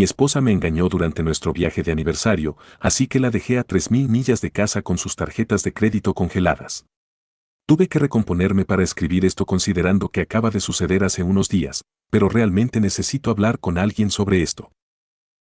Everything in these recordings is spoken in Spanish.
Mi esposa me engañó durante nuestro viaje de aniversario, así que la dejé a 3.000 millas de casa con sus tarjetas de crédito congeladas. Tuve que recomponerme para escribir esto considerando que acaba de suceder hace unos días, pero realmente necesito hablar con alguien sobre esto.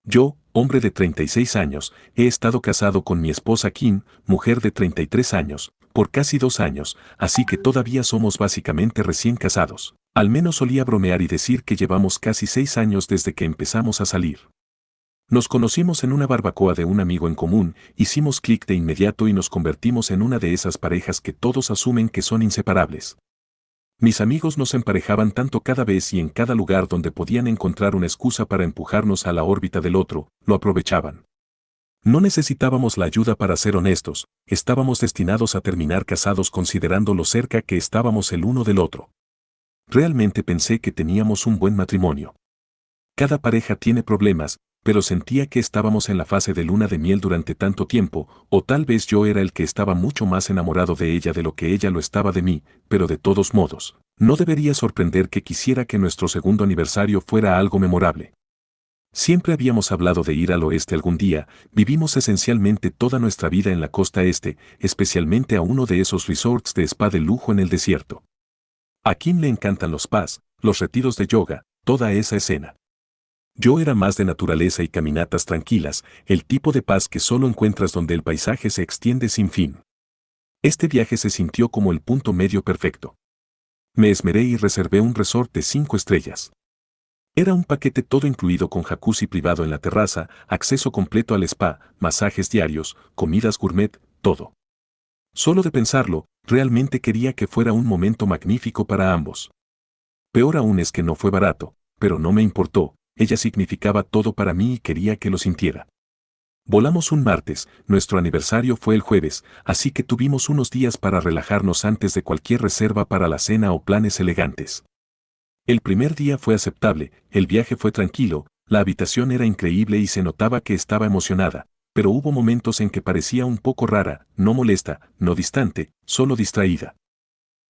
Yo, hombre de 36 años, he estado casado con mi esposa Kim, mujer de 33 años, por casi 2 años, así que todavía somos básicamente recién casados. Al menos solía bromear y decir que llevamos casi 6 años desde que empezamos a salir. Nos conocimos en una barbacoa de un amigo en común, hicimos clic de inmediato y nos convertimos en una de esas parejas que todos asumen que son inseparables. Mis amigos nos emparejaban tanto cada vez y en cada lugar donde podían encontrar una excusa para empujarnos a la órbita del otro, lo aprovechaban. No necesitábamos la ayuda para ser honestos, estábamos destinados a terminar casados considerando lo cerca que estábamos el uno del otro. Realmente pensé que teníamos un buen matrimonio. Cada pareja tiene problemas, pero sentía que estábamos en la fase de luna de miel durante tanto tiempo, o tal vez yo era el que estaba mucho más enamorado de ella de lo que ella lo estaba de mí, pero de todos modos, no debería sorprender que quisiera que nuestro segundo aniversario fuera algo memorable. Siempre habíamos hablado de ir al oeste algún día, vivimos esencialmente toda nuestra vida en la costa este, especialmente a uno de esos resorts de spa de lujo en el desierto. A Kim le encantan los spas, los retiros de yoga, toda esa escena. Yo era más de naturaleza y caminatas tranquilas, el tipo de paz que solo encuentras donde el paisaje se extiende sin fin. Este viaje se sintió como el punto medio perfecto. Me esmeré y reservé un resort de 5 estrellas. Era un paquete todo incluido con jacuzzi privado en la terraza, acceso completo al spa, masajes diarios, comidas gourmet, todo. Solo de pensarlo, realmente quería que fuera un momento magnífico para ambos. Peor aún es que no fue barato, pero no me importó. Ella significaba todo para mí y quería que lo sintiera. Volamos un martes, nuestro aniversario fue el jueves, así que tuvimos unos días para relajarnos antes de cualquier reserva para la cena o planes elegantes. El primer día fue aceptable, el viaje fue tranquilo, la habitación era increíble y se notaba que estaba emocionada, pero hubo momentos en que parecía un poco rara, no molesta, no distante, solo distraída.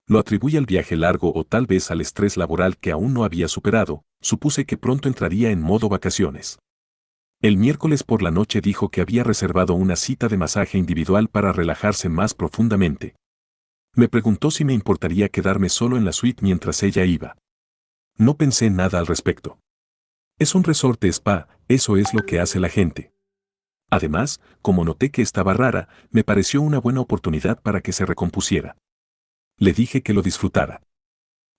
Lo atribuí al viaje largo o tal vez al estrés laboral que aún no había superado, supuse que pronto entraría en modo vacaciones. El miércoles por la noche dijo que había reservado una cita de masaje individual para relajarse más profundamente. Me preguntó si me importaría quedarme solo en la suite mientras ella iba. No pensé nada al respecto. Es un resort de spa, eso es lo que hace la gente. Además, como noté que estaba rara, me pareció una buena oportunidad para que se recompusiera. Le dije que lo disfrutara.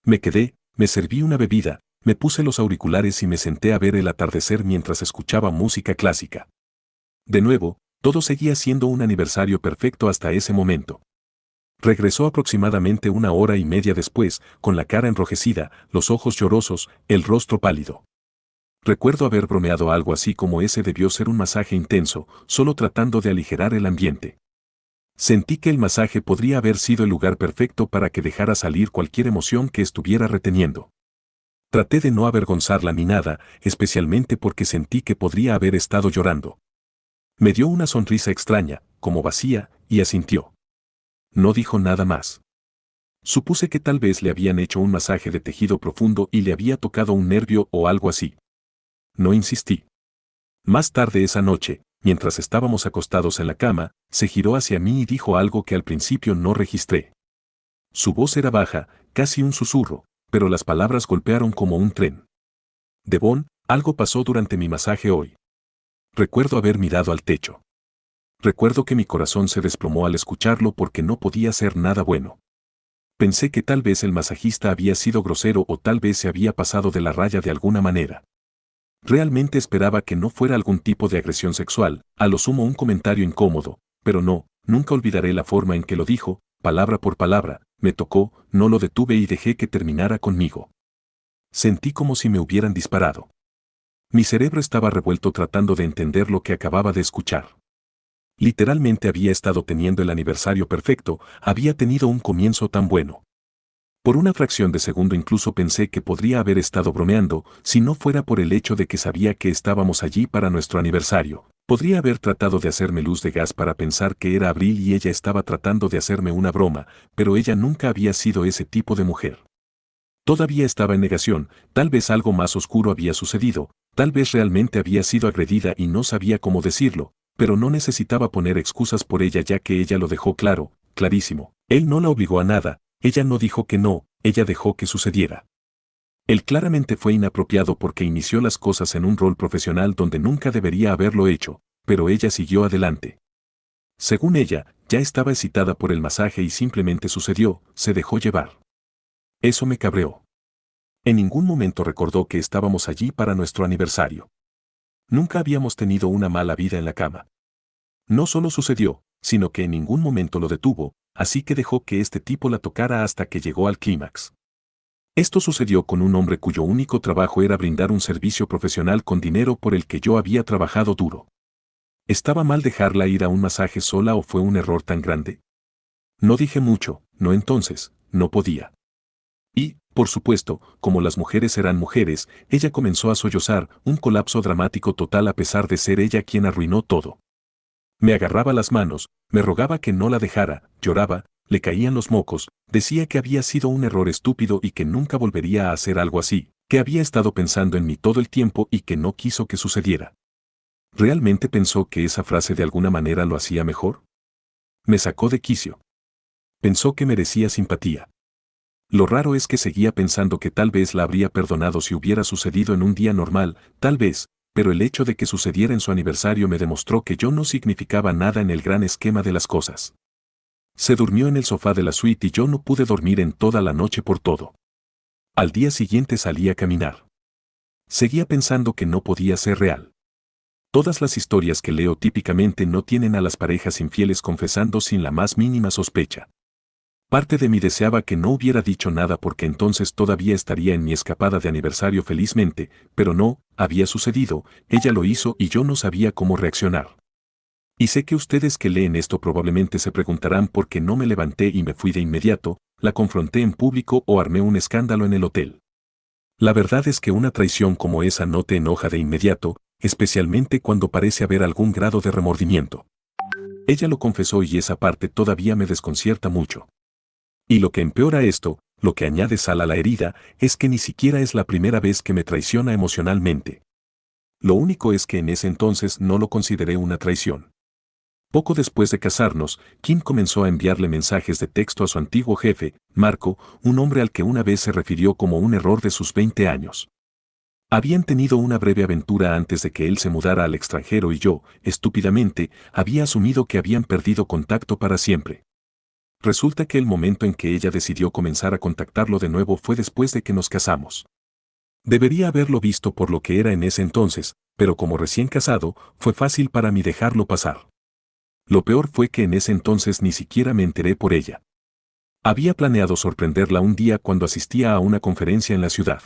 Me quedé, me serví una bebida, me puse los auriculares y me senté a ver el atardecer mientras escuchaba música clásica. De nuevo, todo seguía siendo un aniversario perfecto hasta ese momento. Regresó aproximadamente 1 hora y media después, con la cara enrojecida, los ojos llorosos, el rostro pálido. Recuerdo haber bromeado algo así como ese debió ser un masaje intenso, solo tratando de aligerar el ambiente. Sentí que el masaje podría haber sido el lugar perfecto para que dejara salir cualquier emoción que estuviera reteniendo. Traté de no avergonzarla ni nada, especialmente porque sentí que podría haber estado llorando. Me dio una sonrisa extraña, como vacía, y asintió. No dijo nada más. Supuse que tal vez le habían hecho un masaje de tejido profundo y le había tocado un nervio o algo así. No insistí. Más tarde esa noche, mientras estábamos acostados en la cama, se giró hacia mí y dijo algo que al principio no registré. Su voz era baja, casi un susurro, pero las palabras golpearon como un tren. Devon, algo pasó durante mi masaje hoy. Recuerdo haber mirado al techo. Recuerdo que mi corazón se desplomó al escucharlo porque no podía ser nada bueno. Pensé que tal vez el masajista había sido grosero o tal vez se había pasado de la raya de alguna manera. Realmente esperaba que no fuera algún tipo de agresión sexual, a lo sumo un comentario incómodo, pero no, nunca olvidaré la forma en que lo dijo, palabra por palabra, me tocó, no lo detuve y dejé que terminara conmigo. Sentí como si me hubieran disparado. Mi cerebro estaba revuelto tratando de entender lo que acababa de escuchar. Literalmente había estado teniendo el aniversario perfecto, había tenido un comienzo tan bueno. Por una fracción de segundo incluso pensé que podría haber estado bromeando, si no fuera por el hecho de que sabía que estábamos allí para nuestro aniversario. Podría haber tratado de hacerme luz de gas para pensar que era abril y ella estaba tratando de hacerme una broma, pero ella nunca había sido ese tipo de mujer. Todavía estaba en negación, tal vez algo más oscuro había sucedido, tal vez realmente había sido agredida y no sabía cómo decirlo, pero no necesitaba poner excusas por ella ya que ella lo dejó claro, clarísimo. Él no la obligó a nada, ella no dijo que no, ella dejó que sucediera. Él claramente fue inapropiado porque inició las cosas en un rol profesional donde nunca debería haberlo hecho, pero ella siguió adelante. Según ella, ya estaba excitada por el masaje y simplemente sucedió, se dejó llevar. Eso me cabreó. En ningún momento recordó que estábamos allí para nuestro aniversario. Nunca habíamos tenido una mala vida en la cama. No solo sucedió, sino que en ningún momento lo detuvo, así que dejó que este tipo la tocara hasta que llegó al clímax. Esto sucedió con un hombre cuyo único trabajo era brindar un servicio profesional con dinero por el que yo había trabajado duro. ¿Estaba mal dejarla ir a un masaje sola o fue un error tan grande? No dije mucho, no entonces, no podía. Y, por supuesto, como las mujeres eran mujeres, ella comenzó a sollozar, un colapso dramático total a pesar de ser ella quien arruinó todo. Me agarraba las manos, me rogaba que no la dejara, lloraba, le caían los mocos, decía que había sido un error estúpido y que nunca volvería a hacer algo así, que había estado pensando en mí todo el tiempo y que no quiso que sucediera. ¿Realmente pensó que esa frase de alguna manera lo hacía mejor? Me sacó de quicio. Pensó que merecía simpatía. Lo raro es que seguía pensando que tal vez la habría perdonado si hubiera sucedido en un día normal, tal vez, pero el hecho de que sucediera en su aniversario me demostró que yo no significaba nada en el gran esquema de las cosas. Se durmió en el sofá de la suite y yo no pude dormir en toda la noche por todo. Al día siguiente salí a caminar. Seguía pensando que no podía ser real. Todas las historias que leo típicamente no tienen a las parejas infieles confesando sin la más mínima sospecha. Parte de mí deseaba que no hubiera dicho nada porque entonces todavía estaría en mi escapada de aniversario felizmente, pero no, había sucedido, ella lo hizo y yo no sabía cómo reaccionar. Y sé que ustedes que leen esto probablemente se preguntarán por qué no me levanté y me fui de inmediato, la confronté en público o armé un escándalo en el hotel. La verdad es que una traición como esa no te enoja de inmediato, especialmente cuando parece haber algún grado de remordimiento. Ella lo confesó y esa parte todavía me desconcierta mucho. Y lo que empeora esto, lo que añade sal a la herida, es que ni siquiera es la primera vez que me traiciona emocionalmente. Lo único es que en ese entonces no lo consideré una traición. Poco después de casarnos, Kim comenzó a enviarle mensajes de texto a su antiguo jefe, Marco, un hombre al que una vez se refirió como un error de sus 20 años. Habían tenido una breve aventura antes de que él se mudara al extranjero y yo, estúpidamente, había asumido que habían perdido contacto para siempre. Resulta que el momento en que ella decidió comenzar a contactarlo de nuevo fue después de que nos casamos. Debería haberlo visto por lo que era en ese entonces, pero como recién casado, fue fácil para mí dejarlo pasar. Lo peor fue que en ese entonces ni siquiera me enteré por ella. Había planeado sorprenderla un día cuando asistía a una conferencia en la ciudad.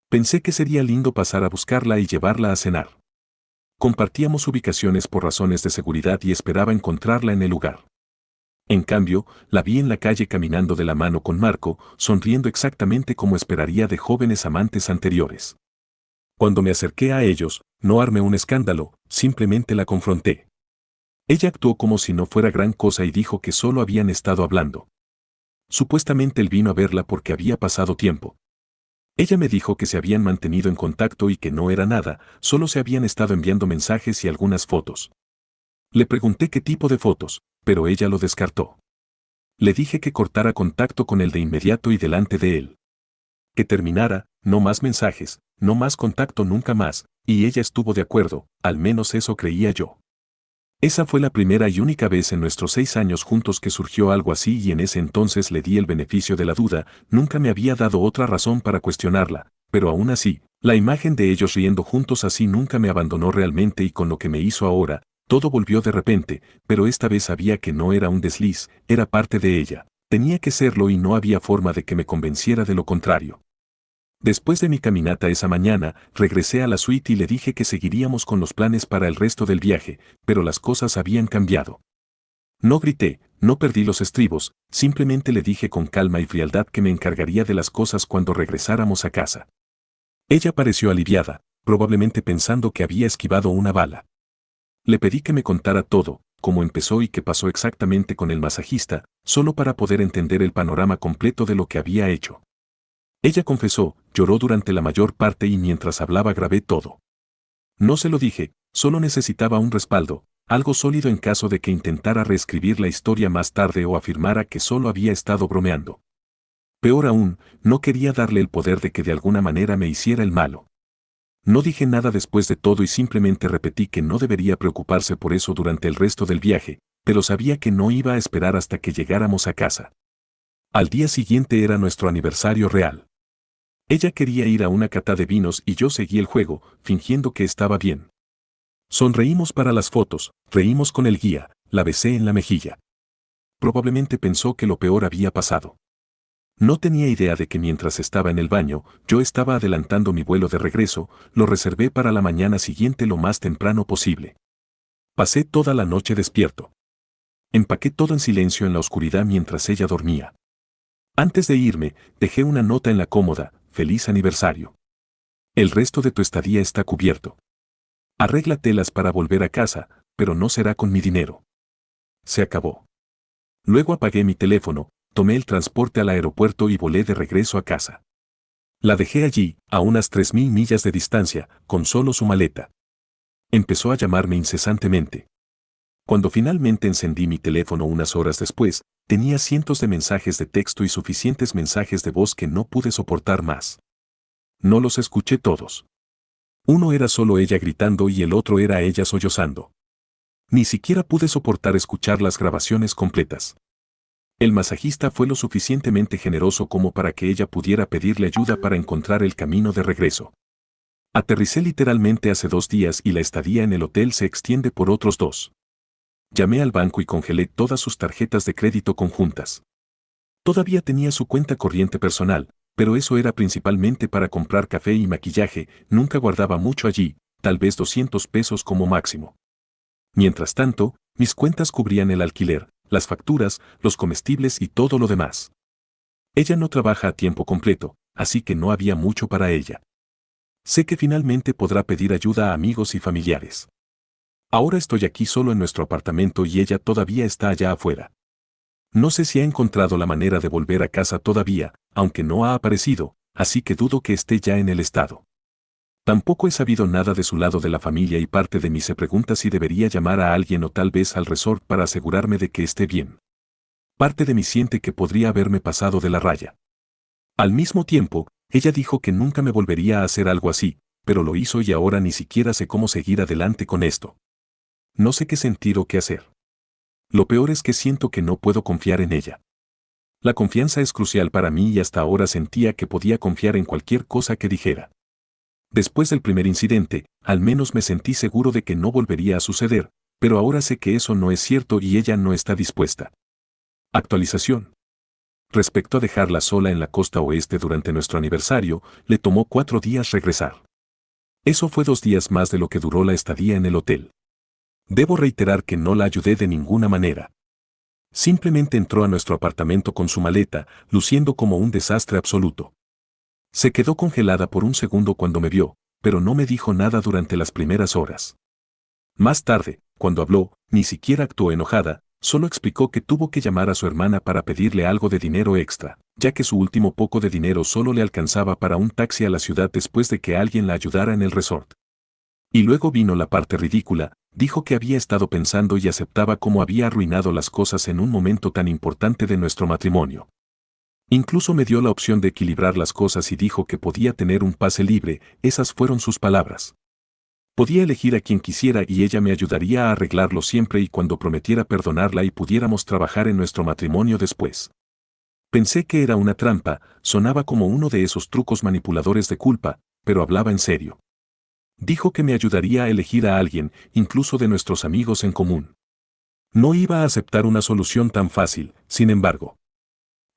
Pensé que sería lindo pasar a buscarla y llevarla a cenar. Compartíamos ubicaciones por razones de seguridad y esperaba encontrarla en el lugar. En cambio, la vi en la calle caminando de la mano con Marco, sonriendo exactamente como esperaría de jóvenes amantes anteriores. Cuando me acerqué a ellos, no armé un escándalo, simplemente la confronté. Ella actuó como si no fuera gran cosa y dijo que solo habían estado hablando. Supuestamente él vino a verla porque había pasado tiempo. Ella me dijo que se habían mantenido en contacto y que no era nada, solo se habían estado enviando mensajes y algunas fotos. Le pregunté qué tipo de fotos, pero ella lo descartó. Le dije que cortara contacto con él de inmediato y delante de él. Que terminara, no más mensajes, no más contacto nunca más, y ella estuvo de acuerdo, al menos eso creía yo. Esa fue la primera y única vez en nuestros 6 años juntos que surgió algo así y en ese entonces le di el beneficio de la duda, nunca me había dado otra razón para cuestionarla, pero aún así, la imagen de ellos riendo juntos así nunca me abandonó realmente y con lo que me hizo ahora, todo volvió de repente, pero esta vez sabía que no era un desliz, era parte de ella, tenía que serlo y no había forma de que me convenciera de lo contrario. Después de mi caminata esa mañana, regresé a la suite y le dije que seguiríamos con los planes para el resto del viaje, pero las cosas habían cambiado. No grité, no perdí los estribos, simplemente le dije con calma y frialdad que me encargaría de las cosas cuando regresáramos a casa. Ella pareció aliviada, probablemente pensando que había esquivado una bala. Le pedí que me contara todo, cómo empezó y qué pasó exactamente con el masajista, solo para poder entender el panorama completo de lo que había hecho. Ella confesó, lloró durante la mayor parte y mientras hablaba grabé todo. No se lo dije, solo necesitaba un respaldo, algo sólido en caso de que intentara reescribir la historia más tarde o afirmara que solo había estado bromeando. Peor aún, no quería darle el poder de que de alguna manera me hiciera el malo. No dije nada después de todo y simplemente repetí que no debería preocuparse por eso durante el resto del viaje, pero sabía que no iba a esperar hasta que llegáramos a casa. Al día siguiente era nuestro aniversario real. Ella quería ir a una cata de vinos y yo seguí el juego, fingiendo que estaba bien. Sonreímos para las fotos, reímos con el guía, la besé en la mejilla. Probablemente pensó que lo peor había pasado. No tenía idea de que mientras estaba en el baño, yo estaba adelantando mi vuelo de regreso, lo reservé para la mañana siguiente lo más temprano posible. Pasé toda la noche despierto. Empaqué todo en silencio en la oscuridad mientras ella dormía. Antes de irme, dejé una nota en la cómoda, feliz aniversario. El resto de tu estadía está cubierto. Arréglatelas para volver a casa, pero no será con mi dinero. Se acabó. Luego apagué mi teléfono, tomé el transporte al aeropuerto y volé de regreso a casa. La dejé allí, a unas 3000 millas de distancia, con solo su maleta. Empezó a llamarme incesantemente. Cuando finalmente encendí mi teléfono unas horas después, tenía cientos de mensajes de texto y suficientes mensajes de voz que no pude soportar más. No los escuché todos. Uno era solo ella gritando y el otro era ella sollozando. Ni siquiera pude soportar escuchar las grabaciones completas. El masajista fue lo suficientemente generoso como para que ella pudiera pedirle ayuda para encontrar el camino de regreso. Aterricé literalmente hace 2 días y la estadía en el hotel se extiende por otros 2. Llamé al banco y congelé todas sus tarjetas de crédito conjuntas. Todavía tenía su cuenta corriente personal, pero eso era principalmente para comprar café y maquillaje, nunca guardaba mucho allí, tal vez 200 pesos como máximo. Mientras tanto, mis cuentas cubrían el alquiler, las facturas, los comestibles y todo lo demás. Ella no trabaja a tiempo completo, así que no había mucho para ella. Sé que finalmente podrá pedir ayuda a amigos y familiares. Ahora estoy aquí solo en nuestro apartamento y ella todavía está allá afuera. No sé si ha encontrado la manera de volver a casa todavía, aunque no ha aparecido, así que dudo que esté ya en el estado. Tampoco he sabido nada de su lado de la familia y parte de mí se pregunta si debería llamar a alguien o tal vez al resort para asegurarme de que esté bien. Parte de mí siente que podría haberme pasado de la raya. Al mismo tiempo, ella dijo que nunca me volvería a hacer algo así, pero lo hizo y ahora ni siquiera sé cómo seguir adelante con esto. No sé qué sentir o qué hacer. Lo peor es que siento que no puedo confiar en ella. La confianza es crucial para mí y hasta ahora sentía que podía confiar en cualquier cosa que dijera. Después del primer incidente, al menos me sentí seguro de que no volvería a suceder, pero ahora sé que eso no es cierto y ella no está dispuesta. Actualización. Respecto a dejarla sola en la costa oeste durante nuestro aniversario, le tomó 4 días regresar. Eso fue 2 días más de lo que duró la estadía en el hotel. Debo reiterar que no la ayudé de ninguna manera. Simplemente entró a nuestro apartamento con su maleta, luciendo como un desastre absoluto. Se quedó congelada por un segundo cuando me vio, pero no me dijo nada durante las primeras horas. Más tarde, cuando habló, ni siquiera actuó enojada, solo explicó que tuvo que llamar a su hermana para pedirle algo de dinero extra, ya que su último poco de dinero solo le alcanzaba para un taxi a la ciudad después de que alguien la ayudara en el resort. Y luego vino la parte ridícula, dijo que había estado pensando y aceptaba cómo había arruinado las cosas en un momento tan importante de nuestro matrimonio. Incluso me dio la opción de equilibrar las cosas y dijo que podía tener un pase libre, esas fueron sus palabras. Podía elegir a quien quisiera y ella me ayudaría a arreglarlo siempre y cuando prometiera perdonarla y pudiéramos trabajar en nuestro matrimonio después. Pensé que era una trampa, sonaba como uno de esos trucos manipuladores de culpa, pero hablaba en serio. Dijo que me ayudaría a elegir a alguien, incluso de nuestros amigos en común. No iba a aceptar una solución tan fácil, sin embargo.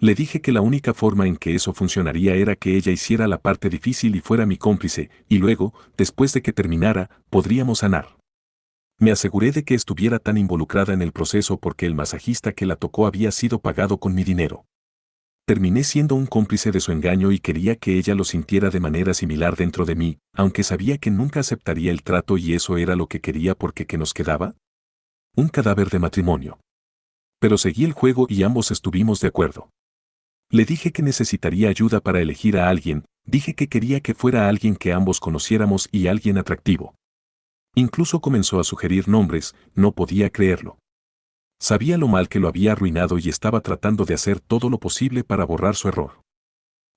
Le dije que la única forma en que eso funcionaría era que ella hiciera la parte difícil y fuera mi cómplice, y luego, después de que terminara, podríamos sanar. Me aseguré de que estuviera tan involucrada en el proceso porque el masajista que la tocó había sido pagado con mi dinero. Terminé siendo un cómplice de su engaño y quería que ella lo sintiera de manera similar dentro de mí, aunque sabía que nunca aceptaría el trato y eso era lo que quería porque ¿qué nos quedaba? Un cadáver de matrimonio. Pero seguí el juego y ambos estuvimos de acuerdo. Le dije que necesitaría ayuda para elegir a alguien, dije que quería que fuera alguien que ambos conociéramos y alguien atractivo. Incluso comenzó a sugerir nombres, no podía creerlo. Sabía lo mal que lo había arruinado y estaba tratando de hacer todo lo posible para borrar su error.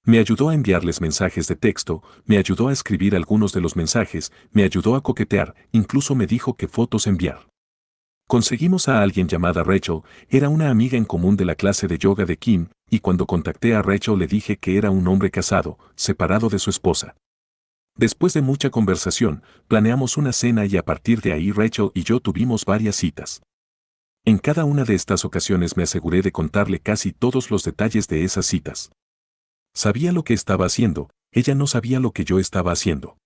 Me ayudó a enviarles mensajes de texto, me ayudó a escribir algunos de los mensajes, me ayudó a coquetear, incluso me dijo qué fotos enviar. Conseguimos a alguien llamada Rachel, era una amiga en común de la clase de yoga de Kim, y cuando contacté a Rachel le dije que era un hombre casado, separado de su esposa. Después de mucha conversación, planeamos una cena y a partir de ahí Rachel y yo tuvimos varias citas. En cada una de estas ocasiones me aseguré de contarle casi todos los detalles de esas citas. Sabía lo que estaba haciendo, ella no sabía lo que yo estaba haciendo.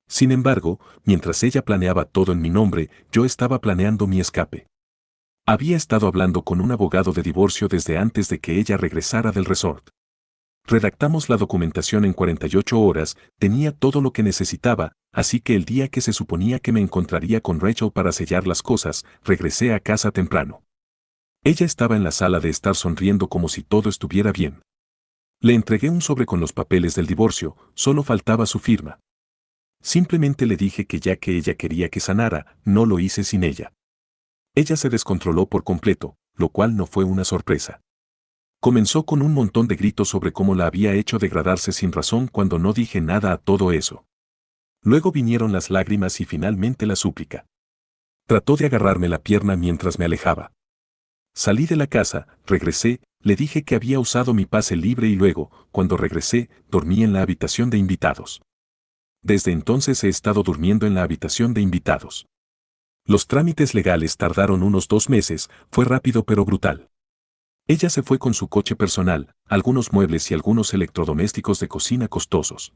Sin embargo, mientras ella planeaba todo en mi nombre, yo estaba planeando mi escape. Había estado hablando con un abogado de divorcio desde antes de que ella regresara del resort. Redactamos la documentación en 48 horas, tenía todo lo que necesitaba, así que el día que se suponía que me encontraría con Rachel para sellar las cosas, regresé a casa temprano. Ella estaba en la sala de estar sonriendo como si todo estuviera bien. Le entregué un sobre con los papeles del divorcio, solo faltaba su firma. Simplemente le dije que ya que ella quería que sanara, no lo hice sin ella. Ella se descontroló por completo, lo cual no fue una sorpresa. Comenzó con un montón de gritos sobre cómo la había hecho degradarse sin razón cuando no dije nada a todo eso. Luego vinieron las lágrimas y finalmente la súplica. Trató de agarrarme la pierna mientras me alejaba. Salí de la casa, regresé, le dije que había usado mi pase libre y luego, cuando regresé, dormí en la habitación de invitados. Desde entonces he estado durmiendo en la habitación de invitados. Los trámites legales tardaron unos 2 meses, fue rápido pero brutal. Ella se fue con su coche personal, algunos muebles y algunos electrodomésticos de cocina costosos.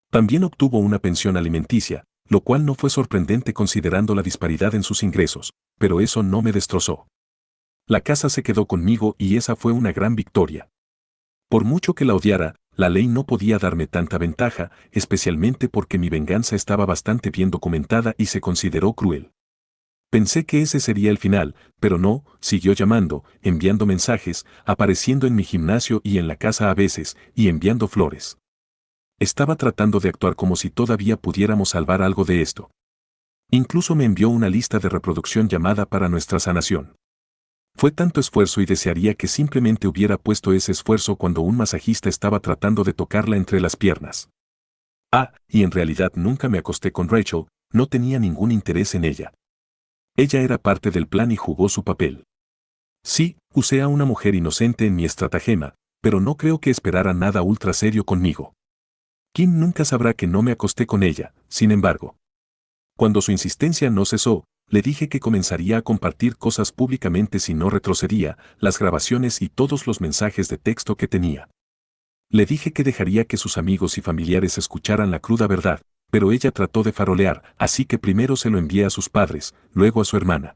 También obtuvo una pensión alimenticia, lo cual no fue sorprendente considerando la disparidad en sus ingresos, pero eso no me destrozó. La casa se quedó conmigo y esa fue una gran victoria. Por mucho que la odiara, la ley no podía darme tanta ventaja, especialmente porque mi venganza estaba bastante bien documentada y se consideró cruel. Pensé que ese sería el final, pero no, siguió llamando, enviando mensajes, apareciendo en mi gimnasio y en la casa a veces, y enviando flores. Estaba tratando de actuar como si todavía pudiéramos salvar algo de esto. Incluso me envió una lista de reproducción llamada para nuestra sanación. Fue tanto esfuerzo y desearía que simplemente hubiera puesto ese esfuerzo cuando un masajista estaba tratando de tocarla entre las piernas. Y en realidad nunca me acosté con Rachel, no tenía ningún interés en ella. Ella era parte del plan y jugó su papel. Sí, usé a una mujer inocente en mi estratagema, pero no creo que esperara nada ultra serio conmigo. Kim nunca sabrá que no me acosté con ella, sin embargo. Cuando su insistencia no cesó, le dije que comenzaría a compartir cosas públicamente si no retrocedía, las grabaciones y todos los mensajes de texto que tenía. Le dije que dejaría que sus amigos y familiares escucharan la cruda verdad, pero ella trató de farolear, así que primero se lo envié a sus padres, luego a su hermana.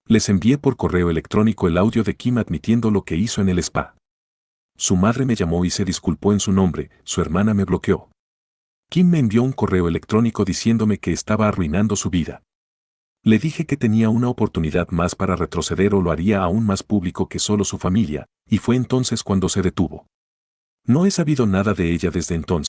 Les envié por correo electrónico el audio de Kim admitiendo lo que hizo en el spa. Su madre me llamó y se disculpó en su nombre, su hermana me bloqueó. Kim me envió un correo electrónico diciéndome que estaba arruinando su vida. Le dije que tenía una oportunidad más para retroceder o lo haría aún más público que solo su familia, y fue entonces cuando se detuvo. No he sabido nada de ella desde entonces.